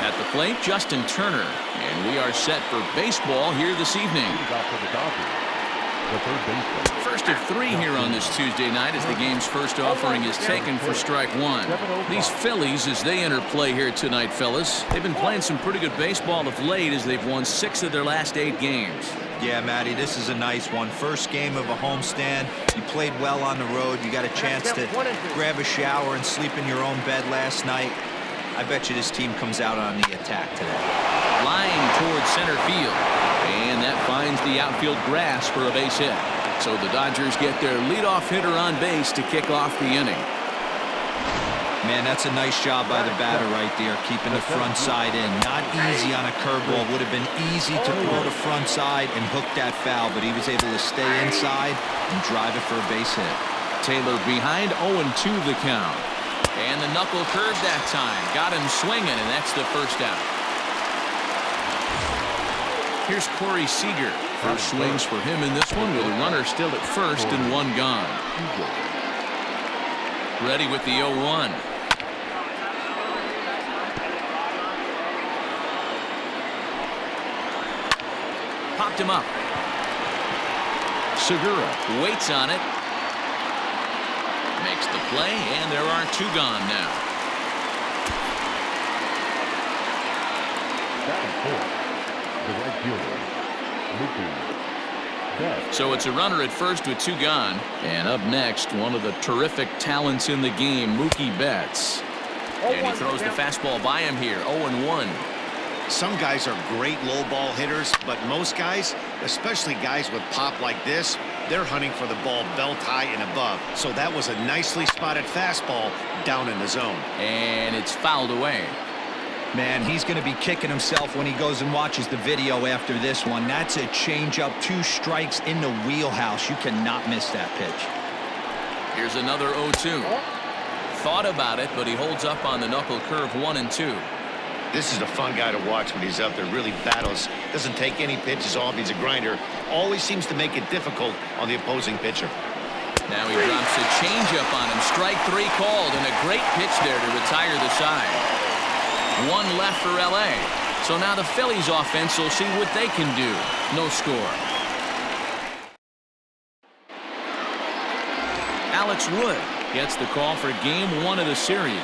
At the plate, Justin Turner. And we are set for baseball here this evening. First of 3 here on this Tuesday night as the game's first offering is taken for strike 1. These Phillies, as they enter play here tonight, fellas, they've been playing some pretty good baseball of late as they've won 6 of their last 8 games. Yeah, Matty, this is a nice one. First game of a homestand. You played well on the road. You got a chance to grab a shower and sleep in your own bed last night. I bet you this team comes out on the attack today. Flying towards center field. And that finds the outfield grass for a base hit. So the Dodgers get their leadoff hitter on base to kick off the inning. Man, that's a nice job by the batter right there, keeping the front side in. Not easy on a curveball. Would have been easy to throw the front side and hook that foul, but he was able to stay inside and drive it for a base hit. Taylor behind 0-2 the count. And the knuckle curve that time. Got him swinging, and that's the first out. Here's Corey Seager. First swings for him in this one with a runner still at first and 1 gone. Ready with the 0-1. Popped him up. Segura waits on it. Makes the play, and there are 2 gone now. So it's a runner at first with 2 gone. And up next, one of the terrific talents in the game, Mookie Betts. And he throws the fastball by him here, 0-1. Some guys are great low ball hitters, but most guys, especially guys with pop like this, they're hunting for the ball belt high and above. So that was a nicely spotted fastball down in the zone. And it's fouled away. Man, he's going to be kicking himself when he goes and watches the video after this one. That's a changeup, 2 strikes in the wheelhouse. You cannot miss that pitch. Here's another 0-2. Thought about it, but he holds up on the knuckle curve 1-2. This is a fun guy to watch when he's out there. Really battles. Doesn't take any pitches off. He's a grinder. Always seems to make it difficult on the opposing pitcher. Now he drops a changeup on him. Strike 3 called, and a great pitch there to retire the side. 1 left for L.A. So now the Phillies offense will see what they can do. No score. Alex Wood gets the call for game 1 of the series.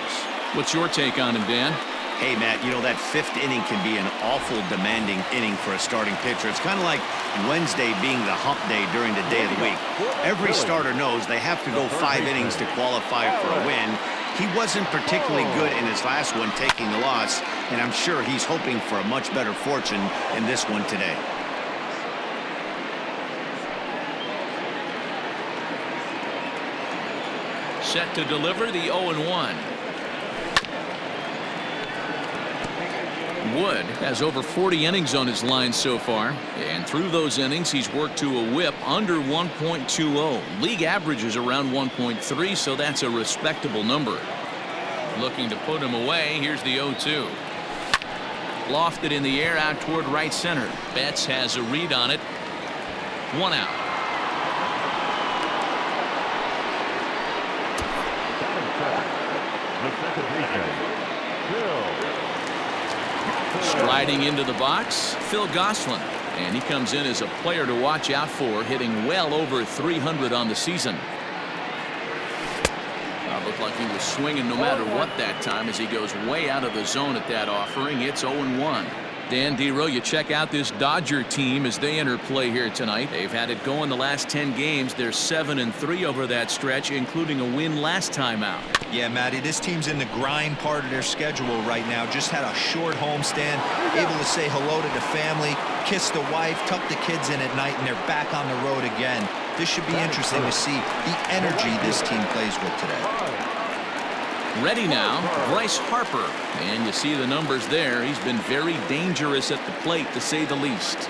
What's your take on him, Dan? Hey, Matt, you know, that 5th inning can be an awful demanding inning for a starting pitcher. It's kind of like Wednesday being the hump day during the day of the week. Every starter knows they have to go 5 innings to qualify for a win. He wasn't particularly good in his last one, taking the loss, and I'm sure he's hoping for a much better fortune in this one today. Set to deliver the 0-1. Wood has over 40 innings on his line so far, and through those innings he's worked to a whip under 1.20. League average is around 1.3, so that's a respectable number. Looking to put him away. Here's the 0-2. Lofted in the air out toward right center. Betts has a read on it. 1 out. Striding into the box, Phil Gosselin, and he comes in as a player to watch out for, hitting well over 300 on the season. Looked like he was swinging no matter what that time as he goes way out of the zone at that offering. It's 0-1. Dan Dero, you check out this Dodger team as they enter play here tonight. They've had it going the last 10 games. They're 7-3 over that stretch, including a win last time out. Yeah, Matty, this team's in the grind part of their schedule right now. Just had a short homestand, able to say hello to the family, kiss the wife, tuck the kids in at night, and they're back on the road again. This should be interesting to see the energy this team plays with today. Ready now, Bryce Harper. And you see the numbers there. He's been very dangerous at the plate, to say the least.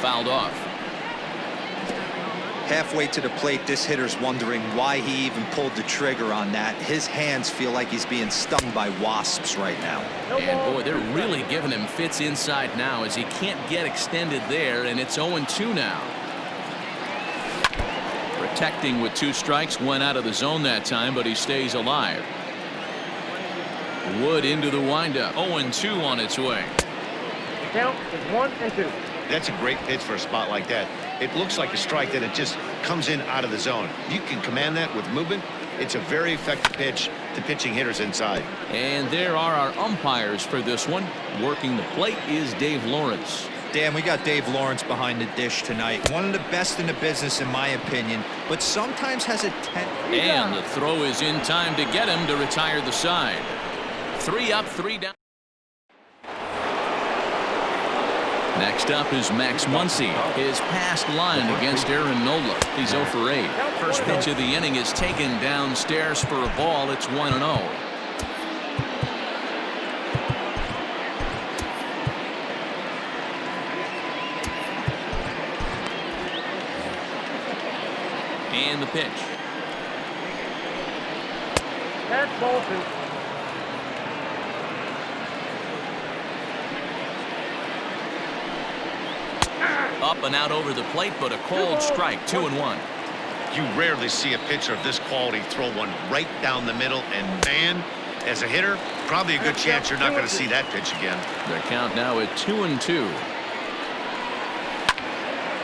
Fouled off. Halfway to the plate, this hitter's wondering why he even pulled the trigger on that. His hands feel like he's being stung by wasps right now. And boy, they're really giving him fits inside now as he can't get extended there, and it's 0-2 now. Protecting with 2 strikes, went out of the zone that time, but he stays alive. Wood into the windup. 0-2 on its way. Count is 1-2. That's a great pitch for a spot like that. It looks like a strike that it just comes in out of the zone. You can command that with movement. It's a very effective pitch to pitching hitters inside. And there are our umpires for this one. Working the plate is Dave Lawrence. Dan, we got Dave Lawrence behind the dish tonight. One of the best in the business, in my opinion, but sometimes has a And the throw is in time to get him to retire the side. 3 up, 3 down. Next up is Max Muncy. His past line against Aaron Nola. He's 0 for 8. First pitch of the inning is taken downstairs for a ball. It's 1-0. And the pitch. That's Bolton. Up and out over the plate, but a cold strike. 2-1. You rarely see a pitcher of this quality throw one right down the middle, and man, as a hitter, probably a good chance you're not going to see that pitch again. The count now at 2-2.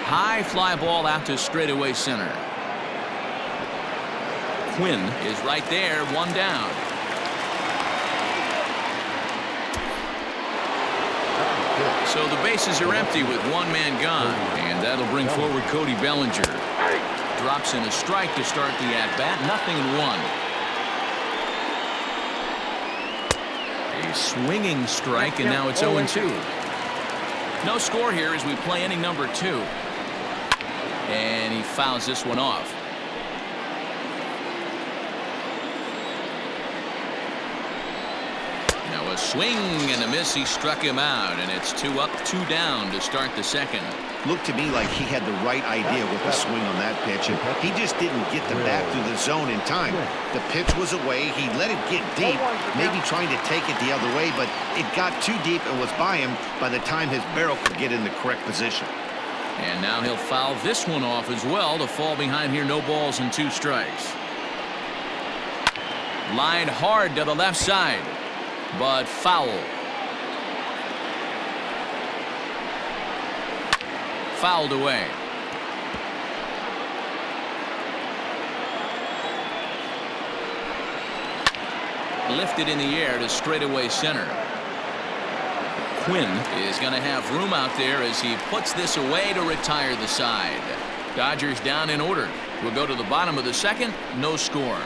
High fly ball out to straightaway center. Quinn is right there, 1 down. So the bases are empty with 1 man gone, and that'll bring forward Cody Bellinger. Drops in a strike to start the at-bat. 0-1. A swinging strike, and now it's 0-2. No score here as we play inning number 2. And he fouls this one off. Now a swing and a miss. He struck him out, and it's 2 up, 2 down to start the second. Looked to me like he had the right idea with the swing on that pitch, and he just didn't get the bat through the zone in time. The pitch was away. He let it get deep, maybe trying to take it the other way, but it got too deep and was by him by the time his barrel could get in the correct position. And now he'll foul this one off as well to fall behind here. No balls and 2 strikes. Lined hard to the left side, but foul. Fouled away. Lifted in the air to straightaway center. Quinn is going to have room out there as he puts this away to retire the side. Dodgers down in order. We'll go to the bottom of the second. No score.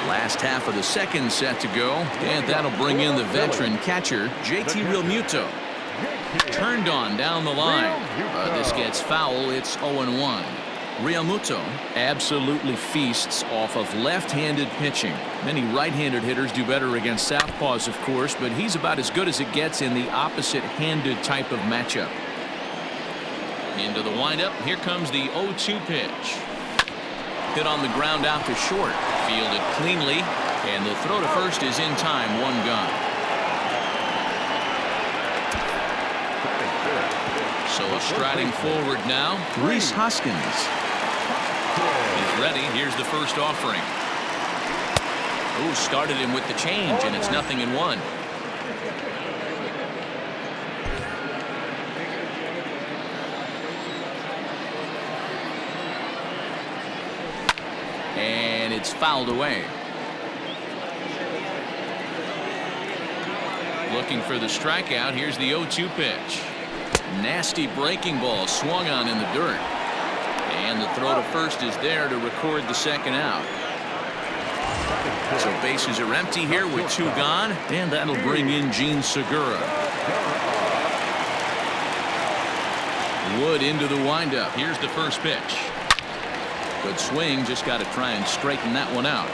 Last half of the second set to go, and that'll bring in the veteran catcher, JT Realmuto. Turned on down the line. This gets foul. It's 0-1. Realmuto absolutely feasts off of left-handed pitching. Many right-handed hitters do better against southpaws, of course, but he's about as good as it gets in the opposite-handed type of matchup. Into the windup. Here comes the 0-2 pitch. Hit on the ground out to short. Fielded cleanly, and the throw to first is in time. 1 gone. So striding forward now, Rhys Hoskins. He's ready. Here's the first offering. Oh, started him with the change, and it's 0-1. And it's fouled away. Looking for the strikeout. Here's the 0-2 pitch. Nasty breaking ball swung on in the dirt. And the throw to first is there to record the second out. So bases are empty here with 2 gone, and that'll bring in Gene Segura. Wood into the windup. Here's the first pitch. Good swing, just got to try and straighten that one out.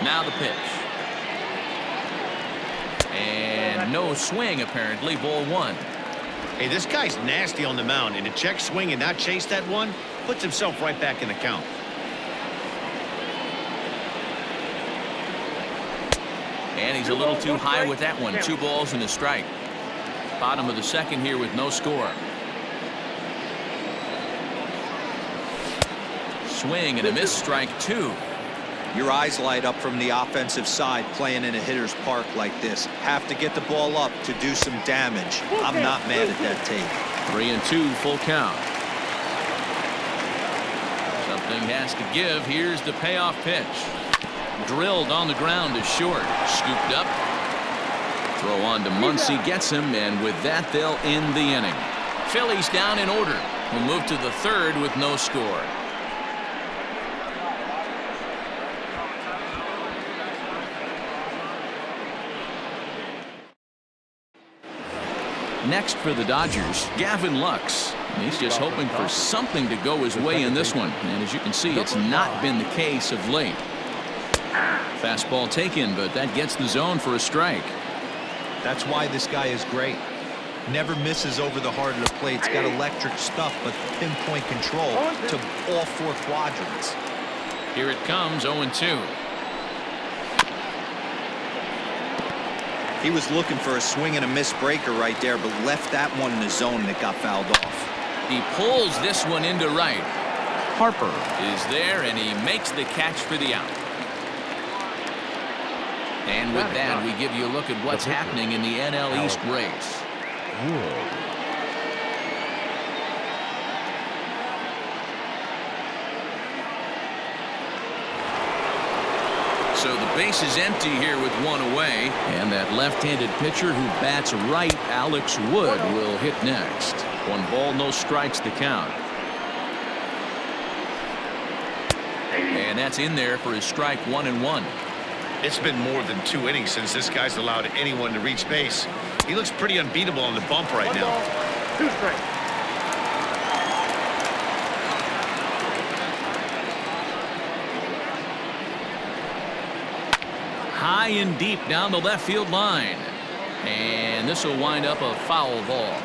Now the pitch. And no swing, apparently. Ball 1. Hey, this guy's nasty on the mound, and to check swing and not chase that one puts himself right back in the count. And he's a little too high with that one. 2 balls and a strike. Bottom of the second here with no score. Swing and a miss, strike 2. Your eyes light up from the offensive side playing in a hitter's park like this. Have to get the ball up to do some damage. I'm not mad at that take. 3-2, full count. Something has to give. Here's the payoff pitch. Drilled on the ground is short. Scooped up. Throw on to Muncy, gets him, and with that they'll end the inning. Phillies down in order. We'll move to the third with no score. Next for the Dodgers, Gavin Lux. He's just hoping for something to go his way in this one. And as you can see, it's not been the case of late. Fastball taken, but that gets the zone for a strike. That's why this guy is great. Never misses over the heart of the plate. He's got electric stuff, but pinpoint control to all 4 quadrants. Here it comes, 0-2. He was looking for a swing and a miss breaker right there, but left that one in the zone and it got fouled off. He pulls this one into right. Harper is there, and he makes the catch for the out. And with that, we give you a look at what's happening in the NL East race. So the base is empty here with 1 away, and that left-handed pitcher who bats right, Alex Wood, will hit next. 1 ball, no strikes the count. And that's in there for his strike 1-1. It's been more than 2 innings since this guy's allowed anyone to reach base. He looks pretty unbeatable on the bump right now. 2 strikes. High and deep down the left field line. And this will wind up a foul ball.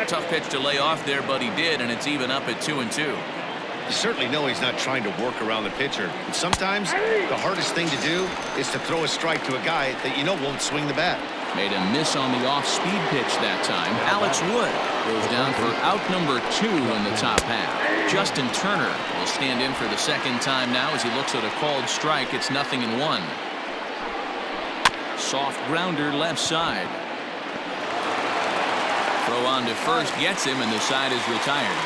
Tough pitch to lay off there, but he did, and it's even up at 2-2. You certainly know he's not trying to work around the pitcher. And sometimes the hardest thing to do is to throw a strike to a guy that you know won't swing the bat. Made a miss on the off-speed pitch that time. Alex Wood goes down for out number 2 in the top half. Justin Turner will stand in for the second time now as he looks at a called strike. It's 0-1. Soft grounder left side. Throw on to first, gets him, and the side is retired.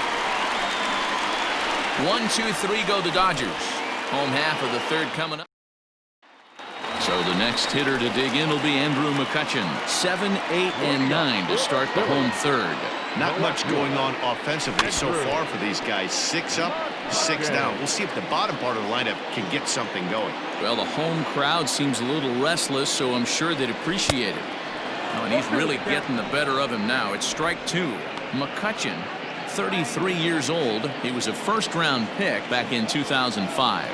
1-2-3 go the Dodgers. Home half of the third coming up. So the next hitter to dig in will be Andrew McCutchen. 7, 8, and 9 to start the home third. Not much going on offensively so far for these guys. 6 up, 6 down. We'll see if the bottom part of the lineup can get something going. Well, the home crowd seems a little restless, so I'm sure they'd appreciate it. Oh, and he's really getting the better of him now. It's strike 2. McCutchen, 33 years old. He was a first-round pick back in 2005.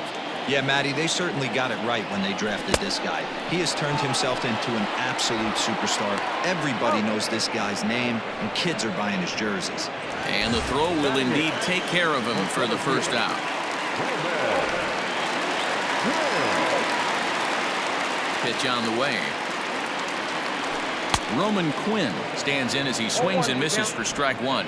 Yeah, Matty, they certainly got it right when they drafted this guy. He has turned himself into an absolute superstar. Everybody knows this guy's name, and kids are buying his jerseys. And the throw will indeed take care of him for the first out. Pitch on the way. Roman Quinn stands in as he swings and misses for strike 1.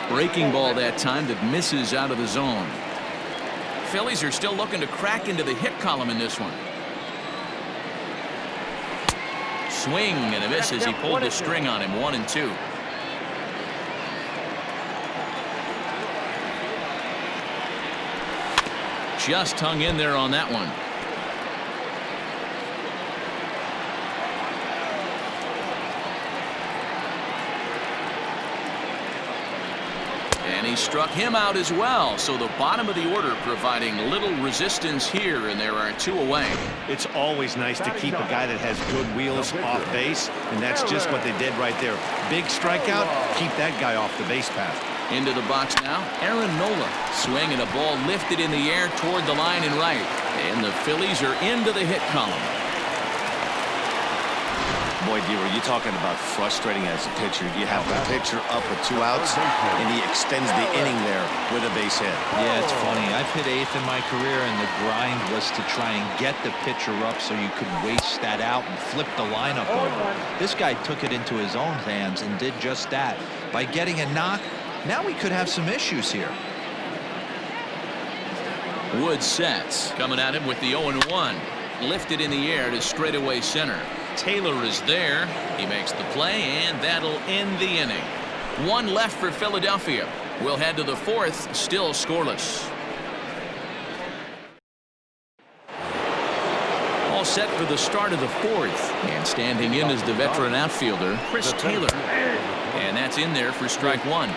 Breaking ball that time that misses out of the zone. Phillies are still looking to crack into the hit column in this one. Swing and a miss as he pulled the string on him. 1-2. Just hung in there on that one. And he struck him out as well. So the bottom of the order providing little resistance here, and there are 2 away. It's always nice to keep a guy that has good wheels off base, and that's just what they did right there. Big strikeout, keep that guy off the base path. Into the box now, Aaron Nola. Swing and a ball lifted in the air toward the line and right. And the Phillies are into the hit column. Boy, Dero, you're talking about frustrating as a pitcher. You have the pitcher up with 2 outs, and he extends the inning there with a base hit. Yeah, it's funny. I've hit 8th in my career, and the grind was to try and get the pitcher up so you could waste that out and flip the lineup over. This guy took it into his own hands and did just that. By getting a knock, now we could have some issues here. Wood sets. Coming at him with the 0-1. Lifted in the air to straightaway center. Taylor is there. He makes the play, and that'll end the inning. 1 left for Philadelphia. We'll head to the 4th, still scoreless. All set for the start of the 4th. And standing in is the veteran outfielder, Chris Taylor. And that's in there for strike 1.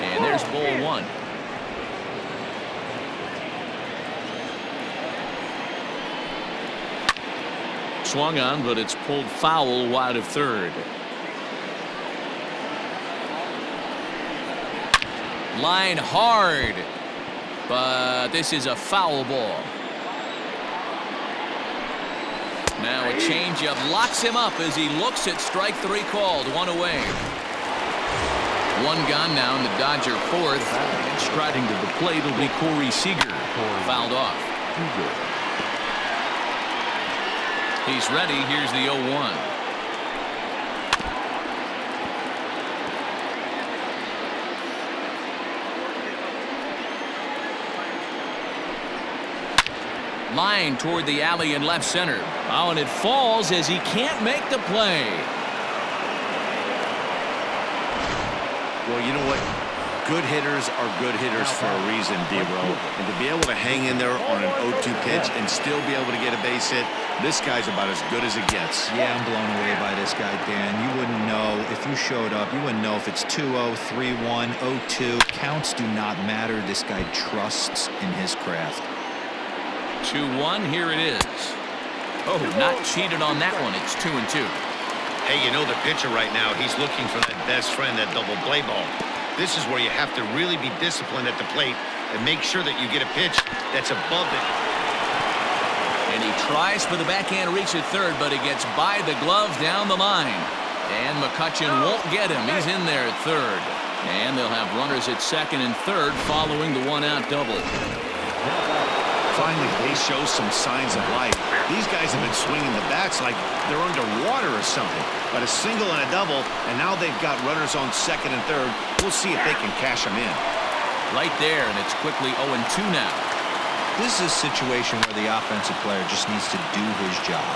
And there's ball 1. Swung on, but it's pulled foul wide of third. Line hard, but this is a foul ball. Now a changeup locks him up as he looks at strike 3 called. 1 away. 1 gone now in the Dodger 4th. And striding to the plate will be Corey Seager. Fouled off. He's ready. Here's the 0-1. Line toward the alley in left center. Oh, and it falls as he can't make the play. Well, you know what? Good hitters are good hitters for a reason, Dero. And to be able to hang in there on an 0-2 pitch and still be able to get a base hit, this guy's about as good as it gets. Yeah, I'm blown away by this guy, Dan. You wouldn't know if you showed up. You wouldn't know if it's 2-0, 3-1, 0-2. Counts do not matter. This guy trusts in his craft. 2-1. Here it is. Oh, not cheated on that one. It's 2-2. Hey, you know the pitcher right now, he's looking for that best friend, that double play ball. This is where you have to really be disciplined at the plate and make sure that you get a pitch that's above it. And he tries for the backhand reach at third, but he gets by the glove down the line. And McCutchen won't get him. He's in there at third. And they'll have runners at second and third following the 1-out double. Finally, they show some signs of life. These guys have been swinging the bats like they're underwater or something. But a single and a double, and now they've got runners on second and third. We'll see if they can cash them in. Right there, and it's quickly 0-2 now. This is a situation where the offensive player just needs to do his job.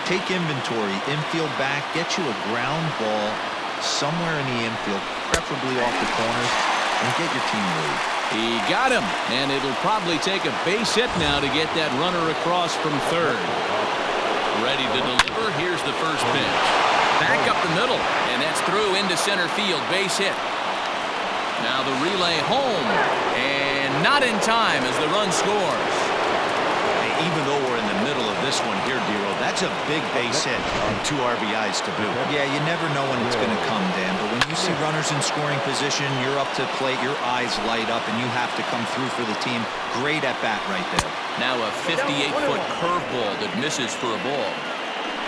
Take inventory, infield back, get you a ground ball somewhere in the infield, preferably off the corners, and get your team moving. He got him, and it'll probably take a base hit now to get that runner across from third. Ready to deliver. Here's the first pitch. Back up the middle, and that's through into center field. Base hit. Now the relay home, and not in time as the run scores. Hey, even though we're in the middle of this one here, Dero, that's a big base hit and 2 RBIs to boot. Yeah, you never know when it's going to come, Dan, but when you see runners in scoring position, you're up to plate, your eyes light up, and you have to come through for the team. Great at bat right there. Now a 58-foot curveball that misses for a ball.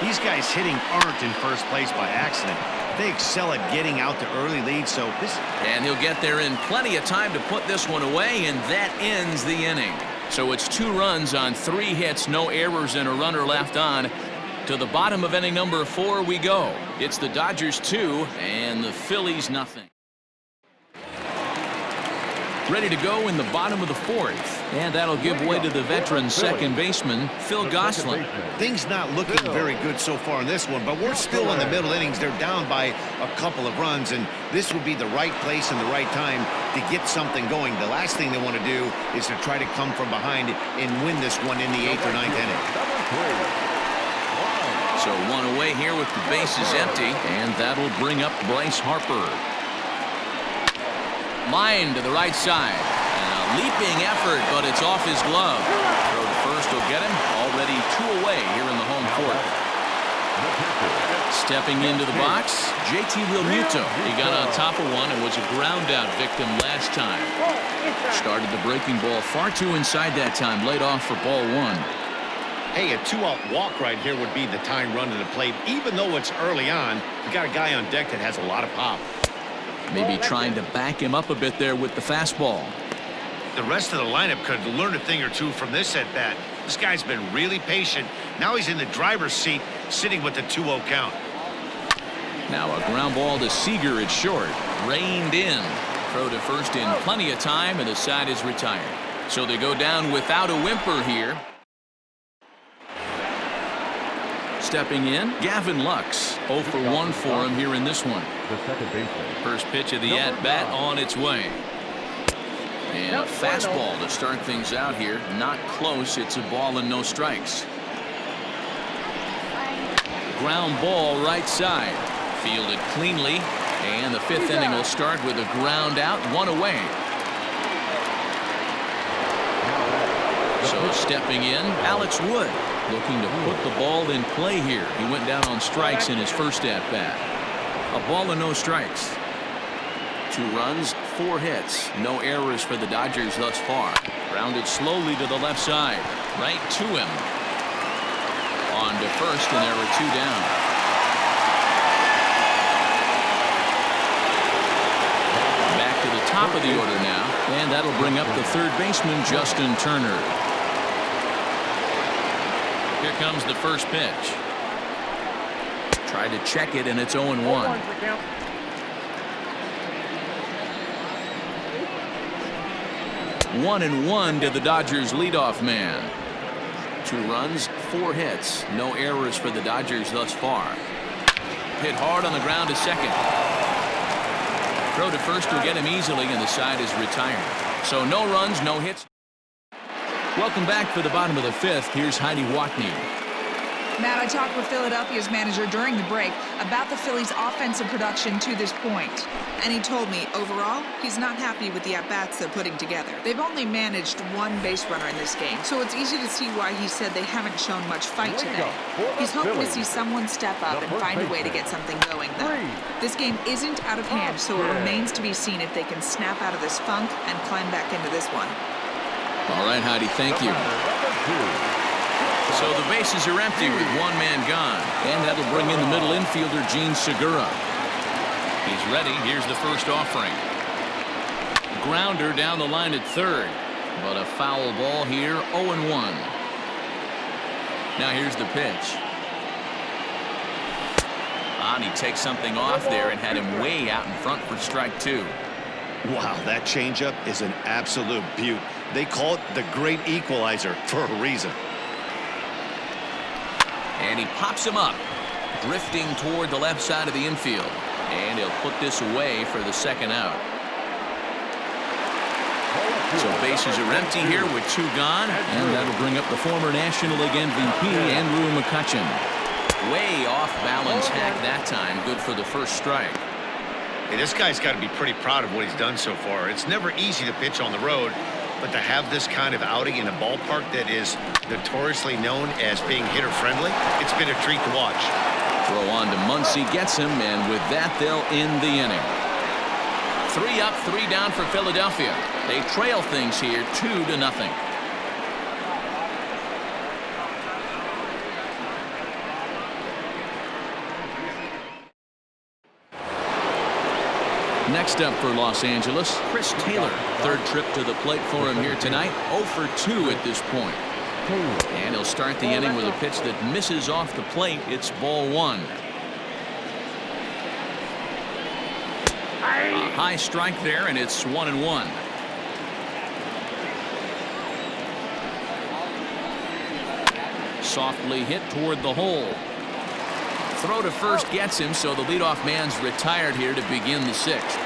These guys hitting aren't in first place by accident. They excel at getting out to early leads, so this... And he'll get there in plenty of time to put this one away, and that ends the inning. So it's 2 runs on 3 hits, no errors, and a runner left on. To the bottom of inning number 4 we go. It's the Dodgers 2 and the Phillies nothing. Ready to go in the bottom of the 4th. And that'll give way to the veteran second baseman, Phil Gosselin. Things not looking very good so far in this one, but we're still in the middle innings. They're down by a couple of runs, and this would be the right place and the right time to get something going. The last thing they want to do is to try to come from behind and win this one in the 8th or 9th inning. So 1 away here with the bases empty, and that'll bring up Bryce Harper. Line to the right side. And a leaping effort, but it's off his glove. Throw to first will get him. Already 2 away here in the home 4th. Stepping into the box, JT Realmuto. He got on top of one and was a ground out victim last time. Started the breaking ball far too inside that time. Laid off for ball one. Hey, a 2-out walk right here would be the time run to the plate. Even though it's early on, you got a guy on deck that has a lot of pop. Maybe trying to back him up a bit there with the fastball. The rest of the lineup could learn a thing or two from this at bat. This guy's been really patient. Now he's in the driver's seat, sitting with the 2-0 count. Now a ground ball to Seager at short. Reined in. Throw to first in plenty of time, and the side is retired. So they go down without a whimper here. Stepping in, Gavin Lux. 0 for 1 for him here in this one. The second baseman. First pitch of the at-bat on its way. And a fastball to start things out here. Not close. It's a ball and no strikes. Ground ball right side. Fielded cleanly. And the fifth inning will start with a ground out, 1 away. So stepping in, Alex Wood. Looking to put the ball in play here. He went down on strikes in his first at-bat. A ball and no strikes. 2 runs, 4 hits. No errors for the Dodgers thus far. Grounded slowly to the left side. Right to him. On to first, and there are 2 down. Back to the top of the order now. And that'll bring up the third baseman, Justin Turner. Here comes the first pitch. Tried to check it, and it's 0-1. 1-1 to the Dodgers leadoff man. 2 runs, 4 hits. No errors for the Dodgers thus far. Hit hard on the ground to second. Throw to first will get him easily, and the side is retired. So no runs, no hits. Welcome back for the bottom of the 5th. Here's Heidi Watney. Matt, I talked with Philadelphia's manager during the break about the Phillies' offensive production to this point. And he told me, overall, he's not happy with the at-bats they're putting together. They've only managed 1 base runner in this game, so it's easy to see why he said they haven't shown much fight today. He's hoping to see someone step up and find a way to get something going, though. This game isn't out of hand, so it remains to be seen if they can snap out of this funk and climb back into this one. All right, Heidi, thank you. So the bases are empty with 1 man gone. And that'll bring in the middle infielder, Gene Segura. He's ready. Here's the first offering. Grounder down the line at third. But a foul ball here, 0-1. Now here's the pitch. And he takes something off there and had him way out in front for strike 2. Wow, that changeup is an absolute beaut. They call it the great equalizer for a reason. And he pops him up, drifting toward the left side of the infield. And he'll put this away for the second out. So bases are empty here with 2 gone. And that'll bring up the former National League MVP, Andrew McCutchen. Way off balance hack that time. Good for the first strike. Hey, this guy's got to be pretty proud of what he's done so far. It's never easy to pitch on the road, but to have this kind of outing in a ballpark that is notoriously known as being hitter-friendly, it's been a treat to watch. Throw on to Muncy, gets him, and with that, they'll end the inning. 3 up, 3 down for Philadelphia. They trail things here 2-0. Next up for Los Angeles, Chris Taylor. 3rd trip to the plate for him here tonight. 0 for 2 at this point. And he'll start the inning with a pitch that misses off the plate. It's ball 1. A high strike there, and it's 1-1. Softly hit toward the hole. Throw to first gets him, so the leadoff man's retired here to begin the 6th.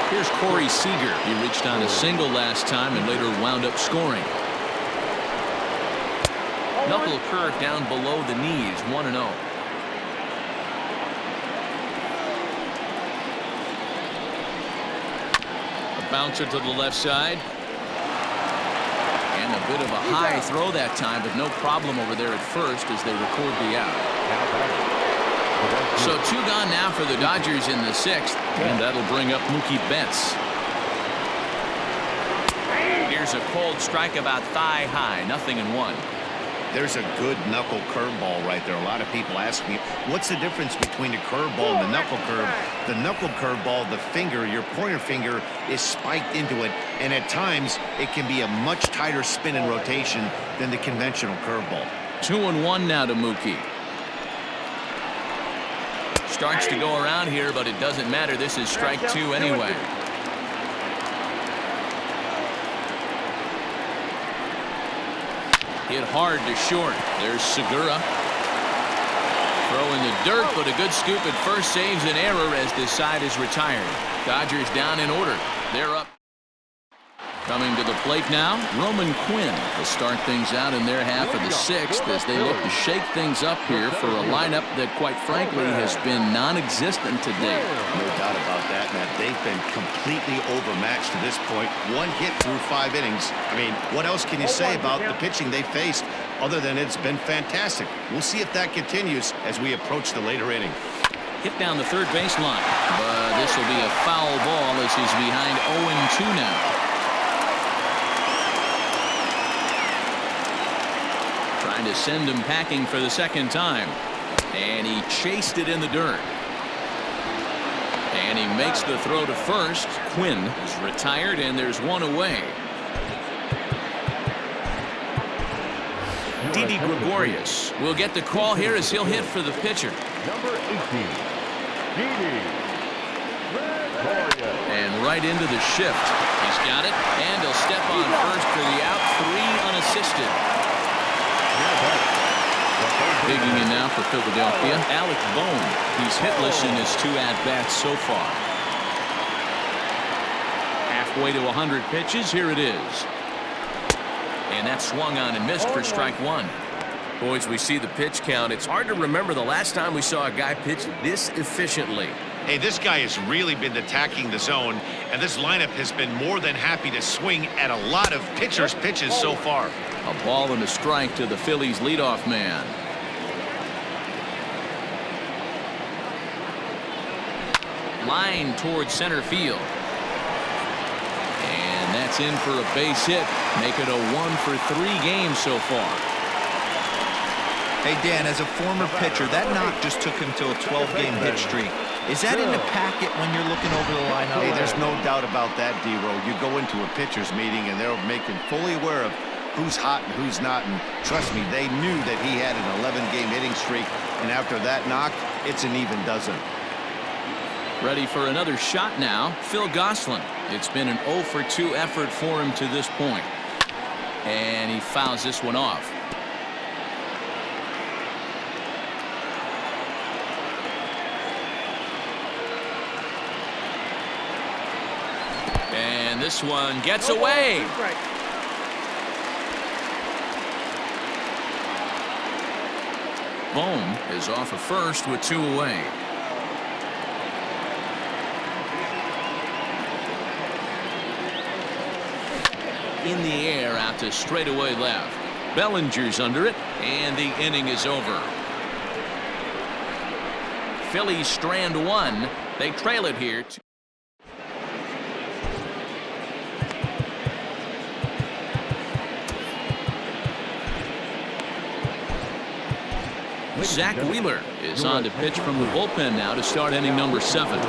Here's Corey Seager. He reached on a single last time and later wound up scoring. Knuckle curve down below the knees, 1-0. A bouncer to the left side. And a bit of a high throw that time, but no problem over there at first as they record the out. So 2 gone now for the Dodgers in the 6th, and that'll bring up Mookie Betts. Here's a cold strike about thigh high, 0-1. There's a good knuckle curveball right there. A lot of people ask me, what's the difference between a curveball and the knuckle curve? The knuckle curveball, the finger, your pointer finger is spiked into it, and at times it can be a much tighter spin and rotation than the conventional curveball. 2-1 now to Mookie. Starts to go around here, but it doesn't matter. This is strike 2 anyway. Hit hard to short. There's Segura. Throw in the dirt, but a good scoop at first saves an error as this side is retired. Dodgers down in order. They're up. Coming to the plate now, Roman Quinn to start things out in their half of the 6th as they look to shake things up here for a lineup that, quite frankly, has been non-existent today. No doubt about that, Matt. They've been completely overmatched to this point. 1 hit through 5 innings. I mean, what else can you say about the pitching they faced other than it's been fantastic? We'll see if that continues as we approach the later inning. Hit down the third baseline, but this will be a foul ball as he's behind 0-2 now. Trying to send him packing for the 2nd time, and he chased it in the dirt. And he makes the throw to first. Quinn is retired, and there's 1 away. Didi Gregorius will get the call here as he'll hit for the pitcher. Number 18, Didi Gregorius. And right into the shift. He's got it, and he'll step on first for the out. 3 unassisted. Digging in now for Philadelphia, Alec Bohm. He's hitless in his 2 at-bats so far. Halfway to 100 pitches. Here it is. And that swung on and missed for strike 1. Boys, we see the pitch count. It's hard to remember the last time we saw a guy pitch this efficiently. Hey, this guy has really been attacking the zone, and this lineup has been more than happy to swing at a lot of pitchers' pitches so far. A ball and a strike to the Phillies leadoff man. Line towards center field. And that's in for a base hit. Make it a 1-for-3 game so far. Hey, Dan, as a former pitcher, that knock just took him to a 12-game hit streak. Is that in the packet when you're looking over the lineup? Hey, there's no doubt about that, D-Row. You go into a pitcher's meeting, and they'll make him fully aware of who's hot and who's not. And trust me, they knew that he had an 11-game hitting streak. And after that knock, it's an even dozen. Ready for another shot now, Phil Gosselin. It's been an 0-for-2 effort for him to this point. And he fouls this one off. And this one gets away. Bohm is off of first with 2 away. In the air out to straightaway left. Bellinger's under it, and the inning is over. Phillies strand 1. They trail it here. Zach Wheeler is on to pitch from the bullpen now to start inning number 7.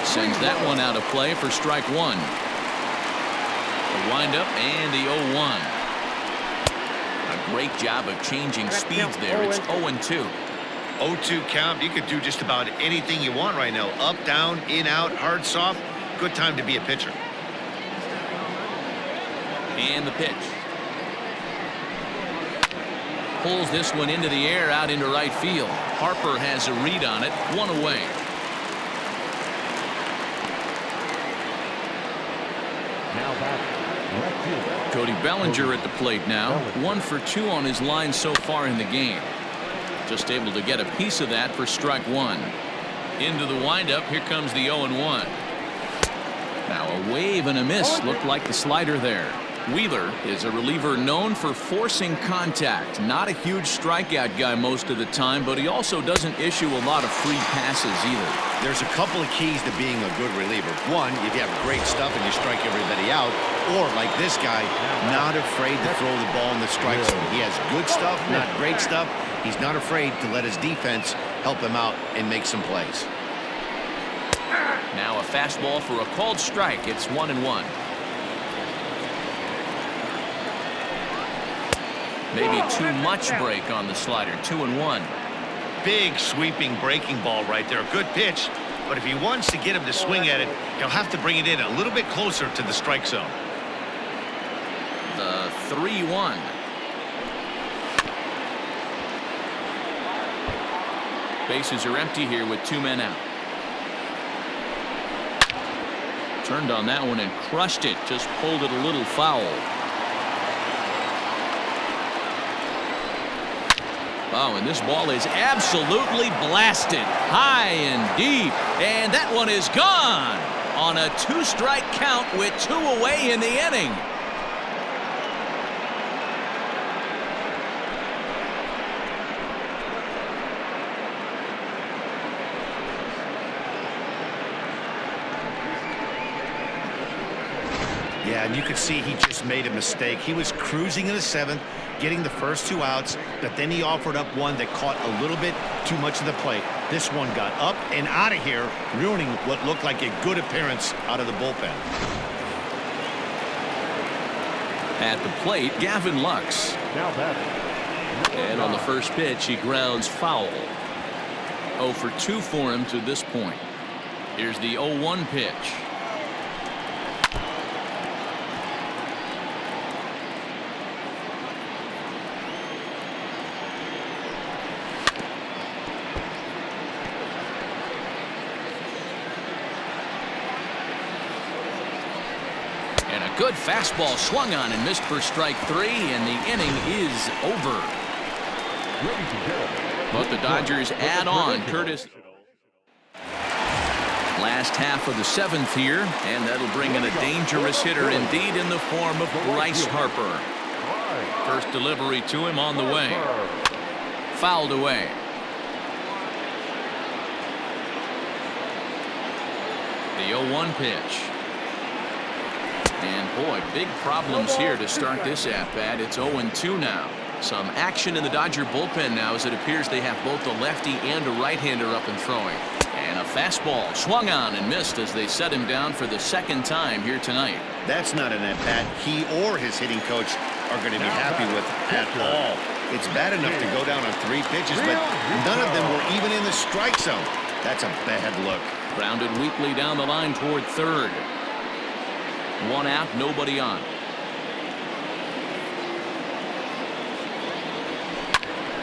Sends that one out of play for strike 1. The windup and the 0-1. A great job of changing speeds there. It's 0-2. 0-2 count. You could do just about anything you want right now. Up, down, in, out, hard, soft. Good time to be a pitcher. And the pitch. Pulls this one into the air out into right field. Harper has a read on it. 1 away. Cody Bellinger at the plate now. 1 for 2 on his line so far in the game. Just able to get a piece of that for strike 1. Into the windup. Here comes the 0-1. Now a wave and a miss. Looked like the slider there. Wheeler is a reliever known for forcing contact. Not a huge strikeout guy most of the time, but he also doesn't issue a lot of free passes either. There's a couple of keys to being a good reliever. One, if you have great stuff and you strike everybody out, or like this guy, not afraid to throw the ball in the strike zone. He has good stuff, not great stuff. He's not afraid to let his defense help him out and make some plays. Now a fastball for a called strike. It's 1-1. Maybe too much break on the slider. 2-1. Big sweeping breaking ball right there. Good pitch, but if he wants to get him to swing at it, he'll have to bring it in a little bit closer to the strike zone. The 3-1. Bases are empty here with 2 men out. Turned on that one and crushed it. Just pulled it a little foul. Oh, and this ball is absolutely blasted. High and deep. And that one is gone on a 2-strike count with 2 away in the inning. Yeah, and you could see he just made a mistake. He was cruising in the 7th, getting the first 2 outs, but then he offered up one that caught a little bit too much of the plate. This one got up and out of here, ruining what looked like a good appearance out of the bullpen. At the plate, Gavin Lux. Now batting. And on the first pitch, he grounds foul. 0 for 2 for him to this point. Here's the 0-1 pitch. Good fastball swung on and missed for strike 3, and the inning is over. But the Dodgers add on Curtis. Last half of the 7th here, and that'll bring in a dangerous hitter indeed in the form of Bryce Harper. First delivery to him on the way. Fouled away. The 0-1 pitch. And boy, big problems here to start this at-bat. It's 0-2 now. Some action in the Dodger bullpen now as it appears they have both a lefty and a right-hander up and throwing. And a fastball swung on and missed as they set him down for the 2nd time here tonight. That's not an at-bat he or his hitting coach are going to be happy with at all. It's bad enough to go down on 3 pitches, but none of them were even in the strike zone. That's a bad look. Grounded weakly down the line toward 3rd. 1 out, nobody on.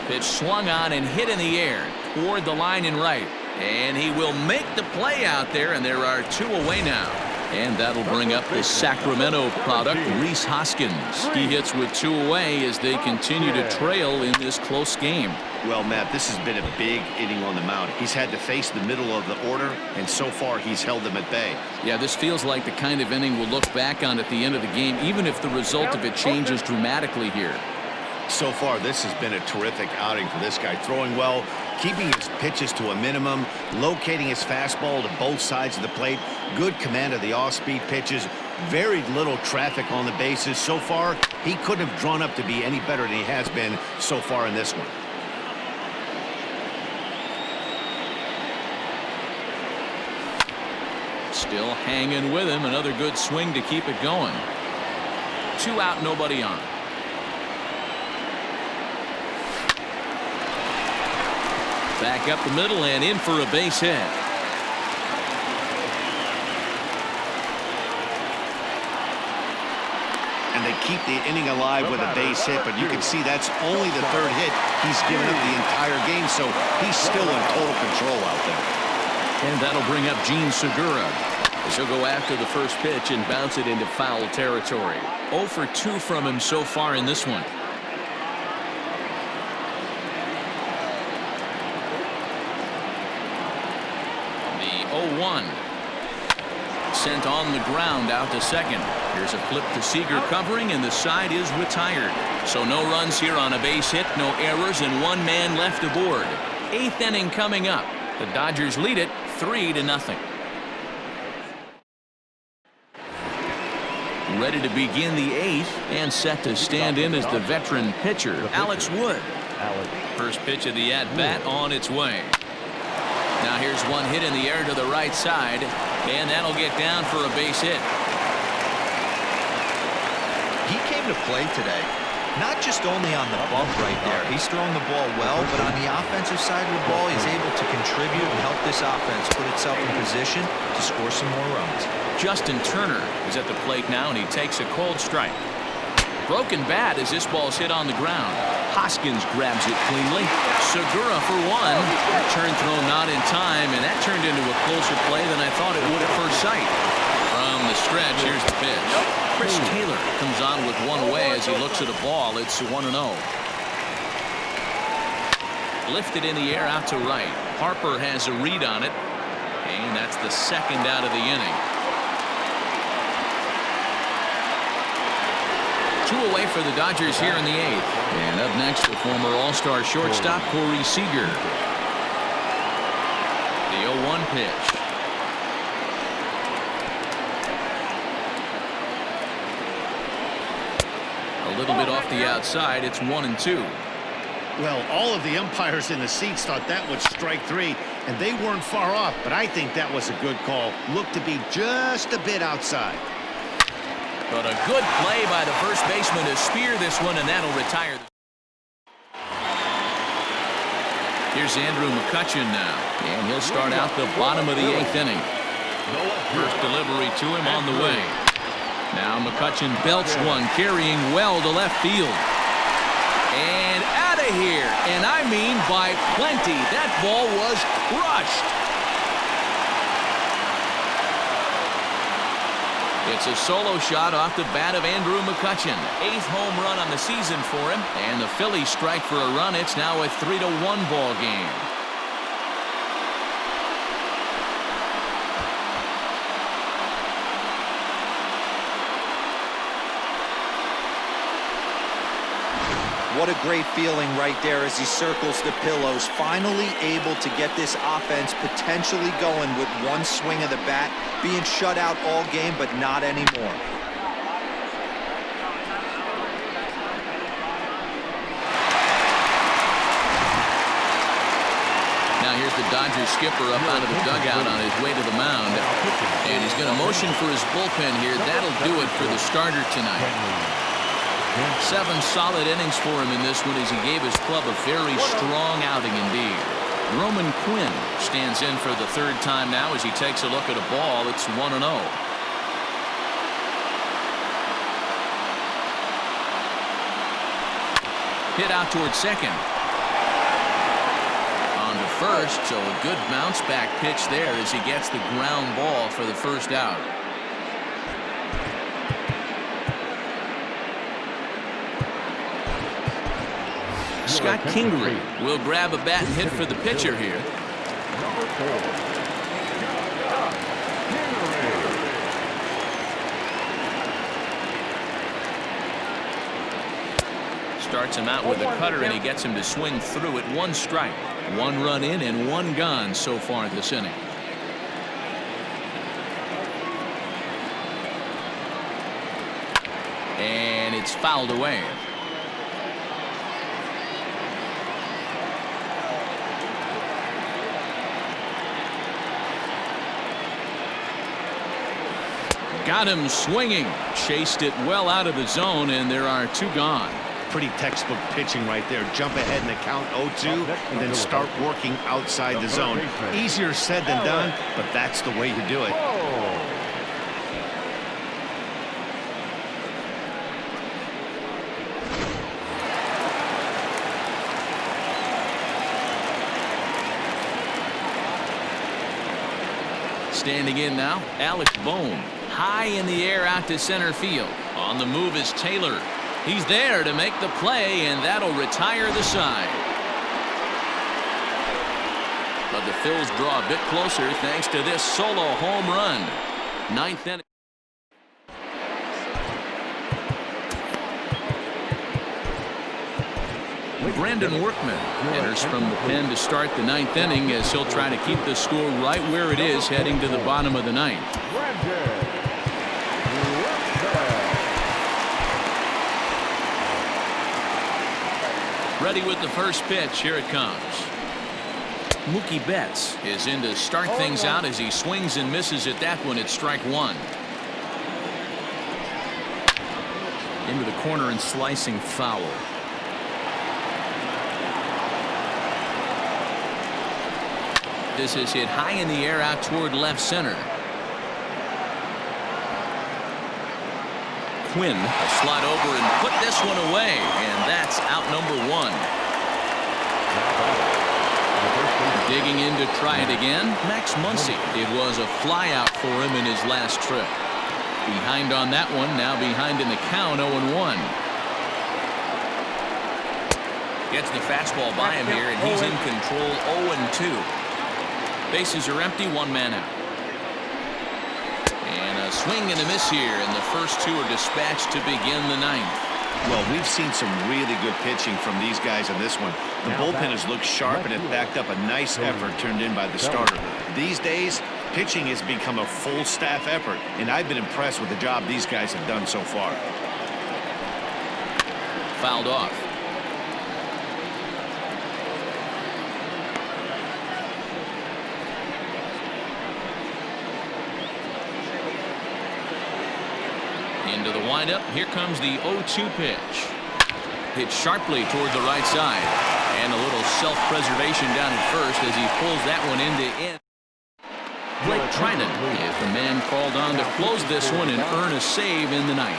Pitch swung on and hit in the air toward the line and right. And he will make the play out there, and there are 2 away now. And that'll bring up the Sacramento product, Rhys Hoskins. He hits with 2 away as they continue to trail in this close game. Well, Matt, this has been a big inning on the mound. He's had to face the middle of the order, and so far he's held them at bay. Yeah, this feels like the kind of inning we'll look back on at the end of the game, even if the result of it changes dramatically here. So far, this has been a terrific outing for this guy. Throwing well, keeping his pitches to a minimum, locating his fastball to both sides of the plate, good command of the off-speed pitches, very little traffic on the bases. So far, he couldn't have drawn up to be any better than he has been so far in this one. Still hanging with him. Another good swing to keep it going. 2 out, nobody on. Back up the middle and in for a base hit. And they keep the inning alive with a base hit, but you can see that's only the 3rd hit he's given up the entire game, so he's still in total control out there. And that'll bring up Gene Segura. He'll go after the first pitch and bounce it into foul territory. 0 for 2 from him so far in this one. The 0-1. sent on the ground out to second. Here's a flip to Seager covering, and the side is retired. So no runs here on a base hit, no errors, and one man left aboard. 8th inning coming up. The Dodgers lead it 3-0. Ready to begin the 8th and set to stand in as the veteran pitcher, Alex Wood. First pitch of the at-bat on its way. Now here's one hit in the air to the right side, and that'll get down for a base hit. He came to play today, not just only on the bump right there. He's throwing the ball well, but on the offensive side of the ball, he's able to contribute and help this offense put itself in position to score some more runs. Justin Turner is at the plate now, and he takes a cold strike. Broken bat as this ball's hit on the ground. Hoskins grabs it cleanly. Segura for one. Turn throw not in time, and that turned into a closer play than I thought it would at first sight. From the stretch, here's the pitch. Chris Taylor comes on with one away as he looks at a ball. It's 1-0. Lifted in the air out to right. Harper has a read on it, and that's the second out of the inning. 2 away for the Dodgers here in the 8th. And up next, the former All-Star shortstop, Corey Seager. The 0-1 pitch. A little bit off the outside. It's 1-2. Well, all of the umpires in the seats thought that was strike 3, and they weren't far off, but I think that was a good call. Looked to be just a bit outside. But a good play by the first baseman to spear this one, and that'll retire. Here's Andrew McCutchen now, and he'll start out the bottom of the 8th inning. First delivery to him on the way. Now McCutchen belts one, carrying well to left field. And out of here, and I mean by plenty. That ball was crushed. It's a solo shot off the bat of Andrew McCutchen. 8th home run on the season for him. And the Phillies strike for a run. It's now a 3-1 ball game. What a great feeling right there as he circles the pillows. Finally able to get this offense potentially going with one swing of the bat. Being shut out all game, but not anymore. Now here's the Dodgers skipper up out of the dugout on his way to the mound. And he's going to motion for his bullpen here. That'll do it for the starter tonight. 7 solid innings for him in this one as he gave his club a very strong outing indeed. Roman Quinn stands in for the 3rd time now as he takes a look at a ball. It's 1-0. Hit out towards second. On to first, so a good bounce back pitch there as he gets the ground ball for the first out. Scott Kingery will grab a bat and hit for the pitcher here. Starts him out with a cutter, and he gets him to swing through it. 1 strike, 1 run in, and 1 gone so far this inning. And it's fouled away. Got him swinging. Chased it well out of the zone, and there are 2 gone. Pretty textbook pitching right there. Jump ahead in the count 0-2 and then start working outside the zone. Easier said than done, but that's the way you do it. Standing in now, Alex Bohm. High in the air out to center field. On the move is Taylor. He's there to make the play, and that'll retire the side. But the Phils draw a bit closer thanks to this solo home run. Ninth inning. Brandon Workman enters from the pen to start the ninth inning as he'll try to keep the score right where it is heading to the bottom of the ninth. Ready with the first pitch. Here it comes. Mookie Betts is in to start things out as he swings and misses at that one at strike one. Into the corner and slicing foul. This is hit high in the air out toward left center. Quinn a slide over and put this one away, and that's out number one. Digging in to try it again, Max Muncy. It was a fly out for him in his last trip. Behind on that one, now behind in the count, 0-1. Gets the fastball by him here, and he's in control, 0-2. Bases are empty, one man out. And a swing and a miss here, and the first two are dispatched to begin the ninth. Well, we've seen some really good pitching from these guys in this one. The bullpen has looked sharp, and it backed up a nice effort turned in by the starter. These days, pitching has become a full staff effort, and I've been impressed with the job these guys have done so far. Fouled off. Into the windup. Here comes the 0-2 pitch. Hit sharply toward the right side. And a little self-preservation down at first as he pulls that one into in. Blake Trinan is the man called on to close this one and earn a save in the ninth.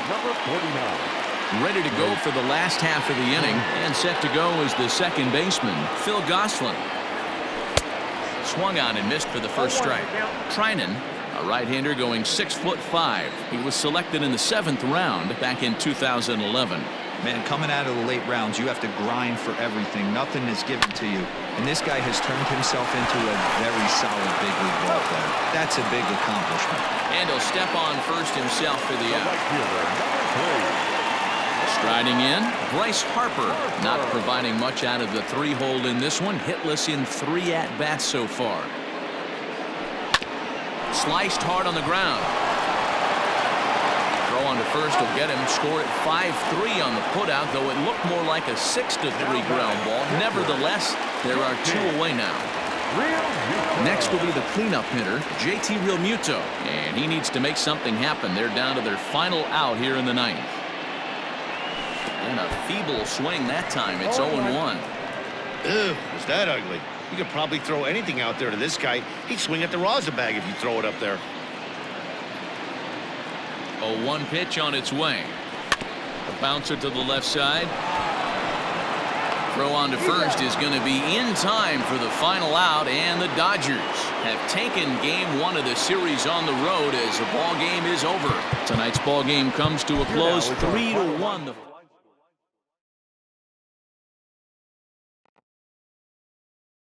Ready to go for the last half of the inning, and set to go is the second baseman, Phil Gosselin. Swung on and missed for the first strike. Trinan, a right-hander going 6'5". He was selected in the 7th round back in 2011. Man, coming out of the late rounds, you have to grind for everything. Nothing is given to you. And this guy has turned himself into a very solid big league ball player. That's a big accomplishment. And he'll step on first himself for the out. Striding in, Bryce Harper, not providing much out of the 3-hole in this one. Hitless in 3 at-bats so far. Sliced hard on the ground. Throw on to first will get him. Score at 5-3 on the putout, though it looked more like a 6-3 ground ball. Nevertheless, there are 2 away now. Next will be the cleanup hitter, JT Realmuto, and he needs to make something happen. They're down to their final out here in the ninth. And a feeble swing that time. It's 0-1. Ew, was that ugly? You could probably throw anything out there to this guy. He'd swing at the rosin bag if you throw it up there. 0-1 pitch on its way. A bouncer to the left side. Throw on to first is going to be in time for the final out, and the Dodgers have taken game 1 of the series on the road as the ball game is over. Tonight's ball game comes to a close, 3-1.